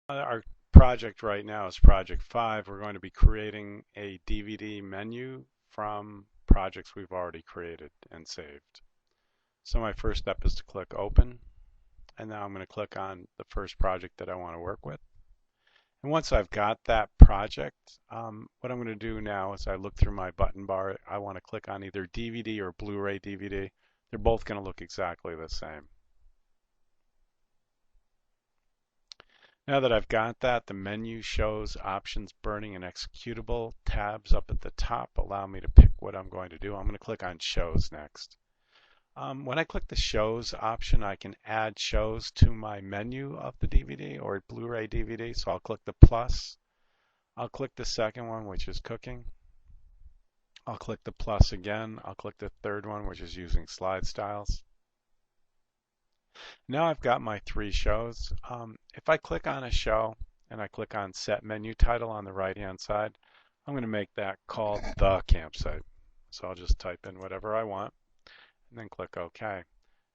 Our project right now is project 5. We're going to be creating a DVD menu from projects we've already created and saved. So my first step is to click open, and now I'm going to click on the first project that I want to work with. And once I've got that project, what I'm going to do now is I look through my button bar. I want to click on either DVD or Blu-ray DVD. They're both going to look exactly the same. Now that I've got that, the menu shows options, burning, and executable tabs up at the top allow me to pick what I'm going to do. I'm going to click on shows next. When I click the shows option, I can add shows to my menu of the DVD or Blu-ray DVD. So I'll click the plus. I'll click the second one, which is cooking. I'll click the plus again. I'll click the third one, which is using slide styles. Now I've got my 3 shows. If I click on a show and I click on set menu title on the right hand side, I'm going to make that called the campsite. So I'll just type in whatever I want and then click OK.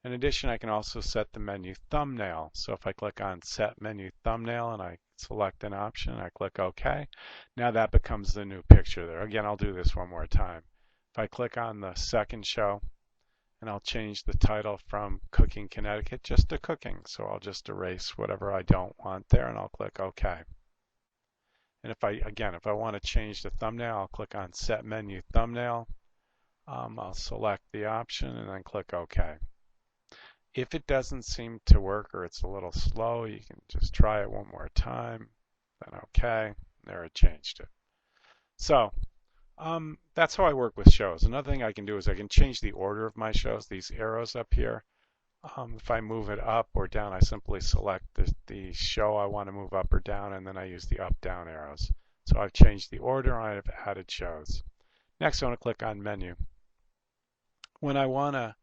In addition, I can also set the menu thumbnail. So if I click on set menu thumbnail and I select an option, I click OK. Now that becomes the new picture there. Again, I'll do this one more time. If I click on the second show, and I'll change the title from Cooking Connecticut just to Cooking. So I'll just erase whatever I don't want there and I'll click OK. And if I want to change the thumbnail, I'll click on Set Menu Thumbnail. I'll select the option and then click OK. If it doesn't seem to work or it's a little slow, you can just try it one more time, then OK. There, it changed it. So that's how I work with shows. Another thing I can do is I can change the order of my shows. These arrows up here, if I move it up or down, I simply select the show I want to move up or down, and then I use the up-down arrows. So I've changed the order, I've added shows. Next, I want to click on menu. When I want to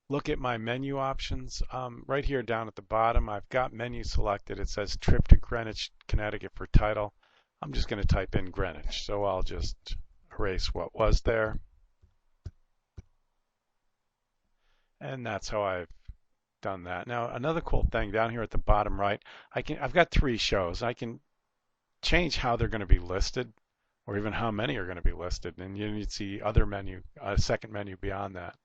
look at my menu options, right here down at the bottom, I've got menu selected. It says trip to Greenwich, Connecticut for title. I'm just going to type in Greenwich, so I'll just erase what was there. And that's how I've done that. Now, another cool thing down here at the bottom right, I've got 3 shows. I can change how they're going to be listed or even how many are going to be listed. And you need to see other menu, second menu beyond that.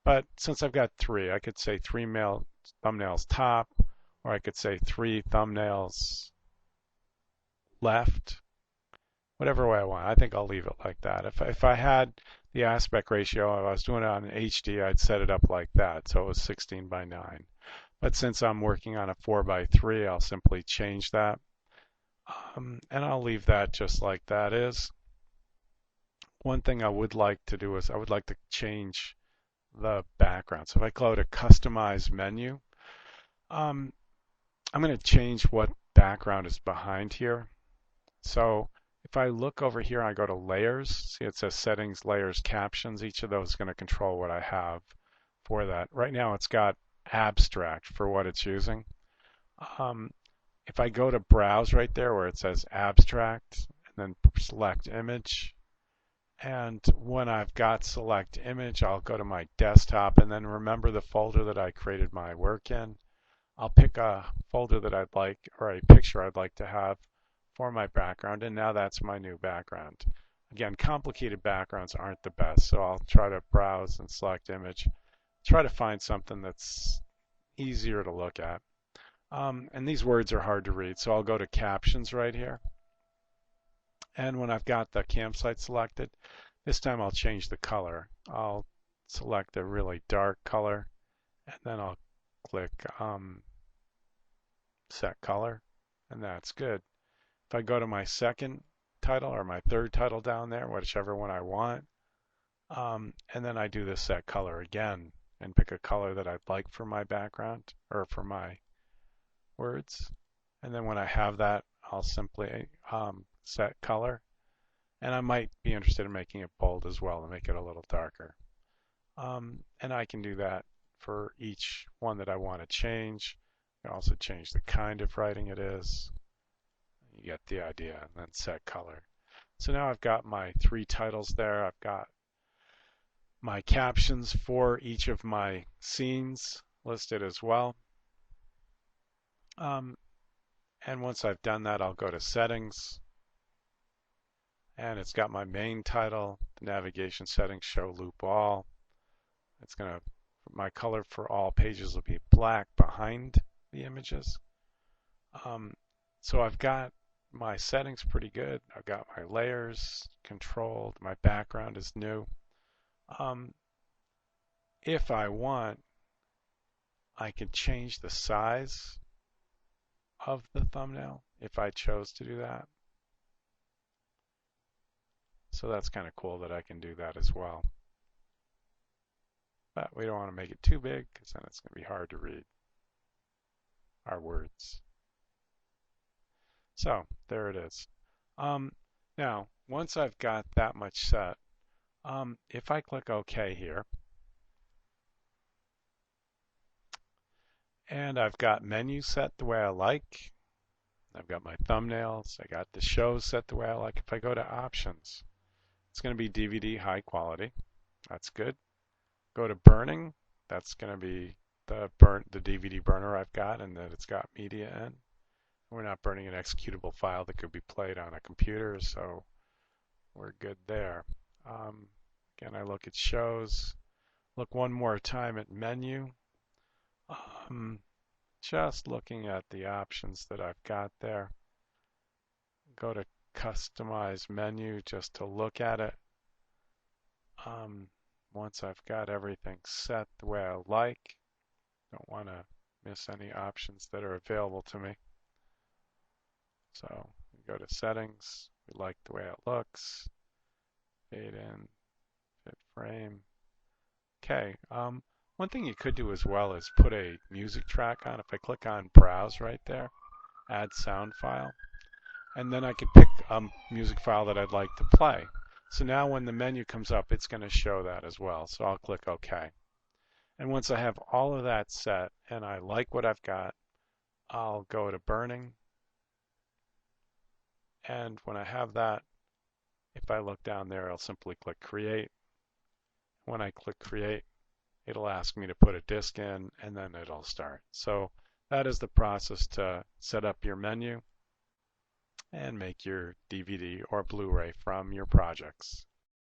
But since I've got 3, I could say 3 thumbnails top, or I could say 3 thumbnails left, whatever way I want. I think I'll leave it like that. If I had the aspect ratio, if I was doing it on HD, I'd set it up like that, so it was 16:9. But since I'm working on a 4:3, I'll simply change that. And I'll leave that just like that is. One thing I would like to do is I would like to change the background. So if I go to Customize Menu, I'm going to change what background is behind here. So if I look over here, I go to Layers. See, it says Settings, Layers, Captions. Each of those is going to control what I have for that. Right now, it's got Abstract for what it's using. If I go to Browse right there where it says Abstract, and then select Image, and when I've got Select Image, I'll go to my desktop, and then remember the folder that I created my work in. I'll pick a folder that I'd like, or a picture I'd like to have for my background, and now that's my new background. Again, complicated backgrounds aren't the best, so I'll try to browse and select image, try to find something that's easier to look at. And these words are hard to read, so I'll go to captions right here. And when I've got the campsite selected, this time I'll change the color. I'll select a really dark color, and then I'll click set color, and that's good. If I go to my second title or my third title down there, whichever one I want, and then I do the set color again and pick a color that I'd like for my background or for my words. And then when I have that, I'll simply set color. And I might be interested in making it bold as well to make it a little darker. And I can do that for each one that I want to change. I can also change the kind of writing it is. You get the idea, and then set color. So now I've got my 3 titles there. I've got my captions for each of my scenes listed as well. And once I've done that, I'll go to settings, and it's got my main title, the navigation settings, show loop all. It's going to, my color for all pages will be black behind the images. So I've got my settings pretty good. I've got my layers controlled. My background is new. If I want, I can change the size of the thumbnail if I chose to do that. So that's kind of cool that I can do that as well. But we don't want to make it too big because then it's going to be hard to read our words. So there it is. Now, once I've got that much set, if I click OK here, and I've got menus set the way I like, I've got my thumbnails, I got the shows set the way I like. If I go to options, it's going to be DVD high quality. That's good. Go to burning. That's going to be the DVD burner I've got, and that it's got media in. We're not burning an executable file that could be played on a computer, so we're good there. Again, I look at shows. Look one more time at menu. Just looking at the options that I've got there. Go to customize menu just to look at it. Once I've got everything set the way I like, don't want to miss any options that are available to me. So we go to settings. We like the way it looks. Fade in, fit frame. Okay. One thing you could do as well is put a music track on. If I click on browse right there, add sound file, and then I could pick a music file that I'd like to play. So now when the menu comes up, it's going to show that as well. So I'll click OK. And once I have all of that set and I like what I've got, I'll go to burning. And when I have that, if I look down there, I'll simply click create. When I click create, it'll ask me to put a disk in, and then it'll start. So that is the process to set up your menu and make your DVD or Blu-ray from your projects.